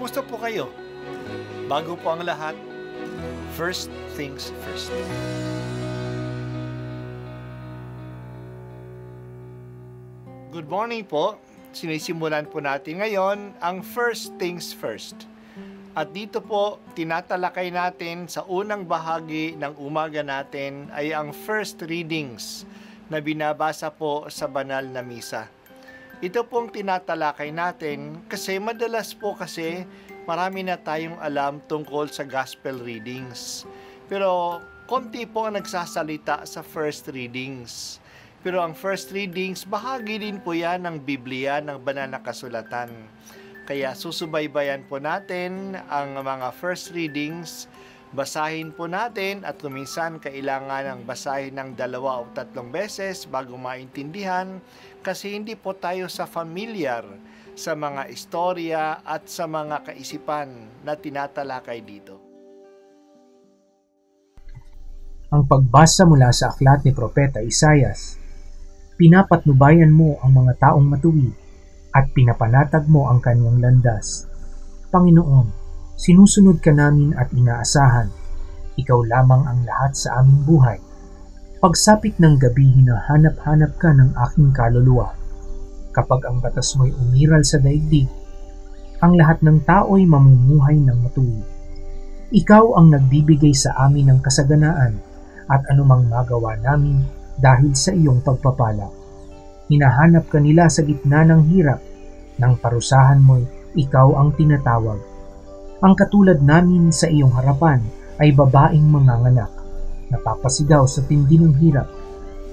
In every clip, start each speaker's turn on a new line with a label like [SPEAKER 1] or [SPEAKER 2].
[SPEAKER 1] Kumusta po kayo? Bago po ang lahat, first things first. Good morning po. Sinisimulan po natin ngayon ang first things first. At dito po, tinatalakay natin sa unang bahagi ng umaga natin ay ang first readings na binabasa po sa banal na misa. Ito pong tinatalakay natin kasi madalas po marami na tayong alam tungkol sa gospel readings. Pero konti po ang nagsasalita sa first readings. Pero ang first readings, bahagi din po yan ng Biblia, ng banal na kasulatan. Kaya susubaybayan po natin ang mga first readings, basahin po natin at kuminsan kailangan ng basahin ng 2 o 3 beses bago maintindihan kasi hindi po tayo familiar sa mga istorya at sa mga kaisipan na tinatalakay dito.
[SPEAKER 2] Ang pagbasa mula sa aklat ni Propeta Isaias. Pinapatnubayan mo ang mga taong matuwid at pinapanatag mo ang kanyang landas. Panginoon, sinusunod ka namin at inaasahan. Ikaw lamang ang lahat sa aming buhay. Pagsapit ng gabi, hinahanap-hanap ka ng aking kaluluwa. Kapag ang batas mo'y umiral sa daigdig, ang lahat ng tao'y mamumuhay ng matuwid. Ikaw ang nagbibigay sa amin ng kasaganaan at anumang magawa namin dahil sa iyong pagpapala. Hinahanap ka nila sa gitna ng hirap, ng parusahan mo'y ikaw ang tinatawag. Ang katulad namin sa iyong harapan ay babaeng manganganak, napapasigaw sa tindi ng hirap.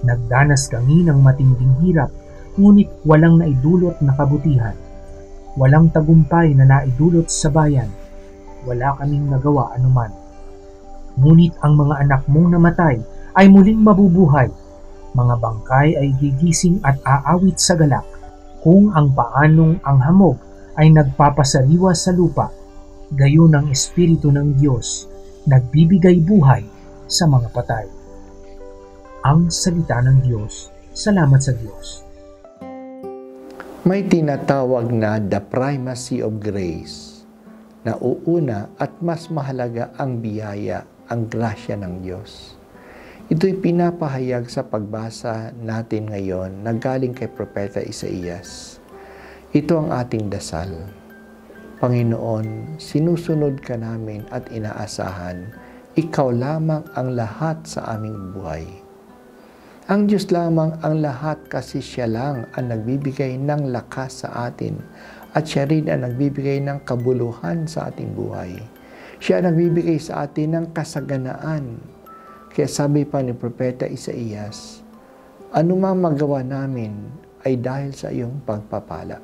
[SPEAKER 2] Nagdanas kami ng matinding hirap, ngunit walang naidulot na kabutihan. Walang tagumpay na naidulot sa bayan. Wala kaming nagawa anuman. Ngunit ang mga anak mong namatay ay muling mabubuhay. Mga bangkay ay gigising at aawit sa galak, kung ang paanong ang hamog ay nagpapasariwa sa lupa, gayon ang Espiritu ng Diyos, nagbibigay buhay sa mga patay. Ang salita ng Diyos. Salamat sa Diyos.
[SPEAKER 3] May tinatawag na the primacy of grace, na uuna at mas mahalaga ang biyaya, ang grasya ng Diyos. Ito'y pinapahayag sa pagbasa natin ngayon na galing kay Propeta Isaias. Ito ang ating dasal. Panginoon, sinusunod ka namin at inaasahan, ikaw lamang ang lahat sa aming buhay. Ang Diyos lamang ang lahat kasi siya lang ang nagbibigay ng lakas sa atin at siya rin ang nagbibigay ng kabuluhan sa ating buhay. Siya ang nagbibigay sa atin ng kasaganaan. Kaya sabi pa ni Propeta Isaias, anumang magawa namin ay dahil sa iyong pagpapala.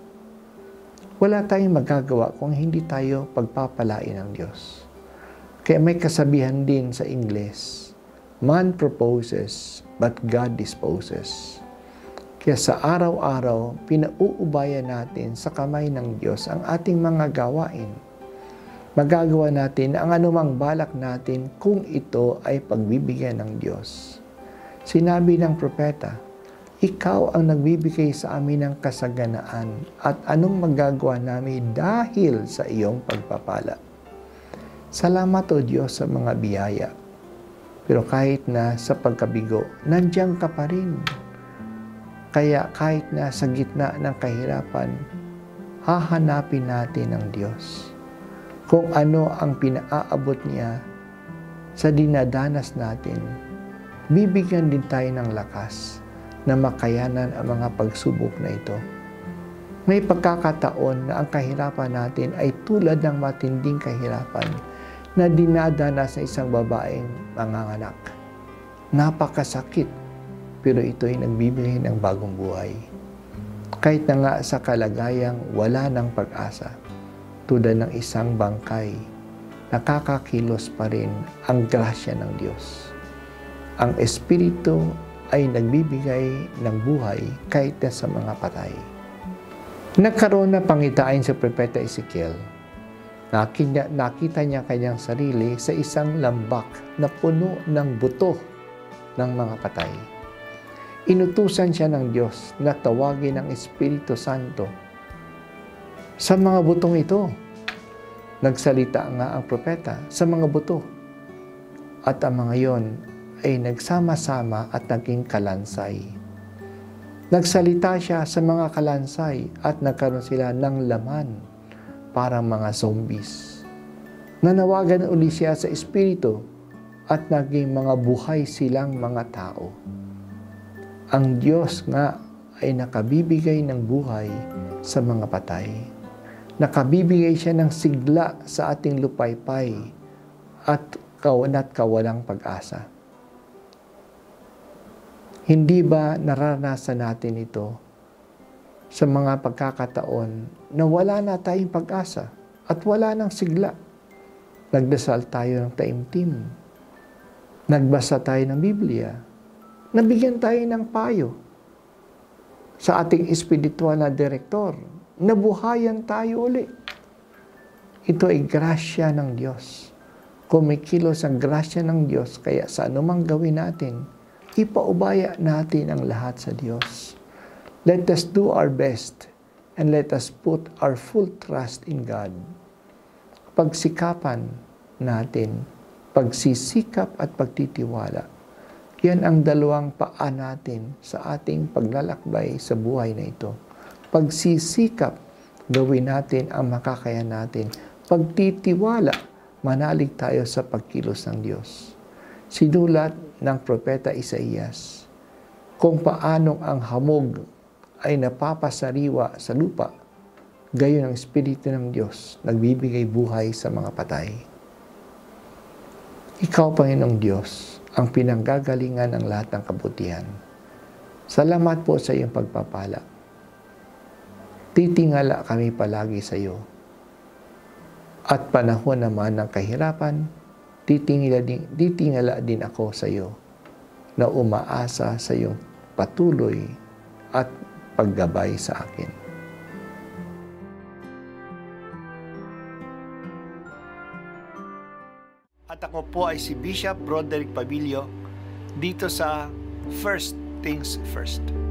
[SPEAKER 3] Wala tayong magagawa kung hindi tayo pagpapalain ng Diyos. Kaya may kasabihan din sa Ingles, man proposes, but God disposes. Kaya sa araw-araw, pinauubayan natin sa kamay ng Diyos ang ating mga gawain. Magagawa natin ang anumang balak natin kung ito ay pagbibigyan ng Diyos. Sinabi ng propeta, ikaw ang nagbibigay sa amin ng kasaganaan at anong magagawa namin dahil sa iyong pagpapala. Salamat o Diyos sa mga biyaya. Pero kahit na sa pagkabigo, nandiyan ka pa rin. Kaya kahit na sa gitna ng kahirapan, hahanapin natin ang Diyos. Kung ano ang pinaaabot niya sa dinadanas natin, bibigyan din tayo ng lakas na makayanan ang mga pagsubok na ito. May pagkakataon na ang kahirapan natin ay tulad ng matinding kahirapan na dinadanas sa isang babaeng manganganak. Napakasakit, pero ito ay nagbibigay ng bagong buhay. Kahit na nga sa kalagayang wala ng pag-asa, tulad ng isang bangkay, nakakakilos pa rin ang grasya ng Diyos. Ang Espiritu ay nagbibigay ng buhay kahit na sa mga patay. Nagkaroon na pangitain sa Propeta Ezekiel. Nakita niya kanyang sarili sa isang lambak na puno ng buto ng mga patay. Inutusan siya ng Diyos na tawagin ang Espiritu Santo sa mga butong ito. Nagsalita nga ang propeta sa mga buto. At ang mga yon ay nagsama-sama at naging kalansay. Nagsalita siya sa mga kalansay at nagkaroon sila ng laman parang mga zombies. Nanawagan uli siya sa Espiritu at naging mga buhay silang mga tao. Ang Diyos nga ay nakabibigay ng buhay sa mga patay. Nakabibigay siya ng sigla sa ating lupaypay at kawalang pag-asa. Hindi ba naranasan natin ito sa mga pagkakataon na wala na tayong pag-asa at wala nang sigla? Nagdasal tayo ng taimtim. Nagbasa tayo ng Biblia. Nabigyan tayo ng payo sa ating espiritual na direktor. Nabuhayan tayo uli. Ito ay grasya ng Diyos. Kumikilos ang grasya ng Diyos, kaya sa anumang gawin natin, ipaubaya natin ang lahat sa Diyos. Let us do our best and let us put our full trust in God. Pagsikapan natin, pagsisikap at pagtitiwala, yan ang dalawang paa natin sa ating paglalakbay sa buhay na ito. Pagsisikap, gawin natin ang makakaya natin. Pagtitiwala, manalig tayo sa pagkilos ng Diyos. Sinulat ng Propeta Isaías kung paanong ang hamog ay napapasariwa sa lupa, gayon ang Espiritu ng Diyos nagbibigay buhay sa mga patay. Ikaw, Panginoong Diyos, ang pinanggagalingan ng lahat ng kabutihan. Salamat po sa iyong pagpapala. Titingala kami palagi sa iyo. At panahon naman ng kahirapan, titingala din ako sa iyo na umaasa sa iyong patuloy at paggabay sa akin.
[SPEAKER 1] At ako po ay si Bishop Broderick Pabilio dito sa First Things First.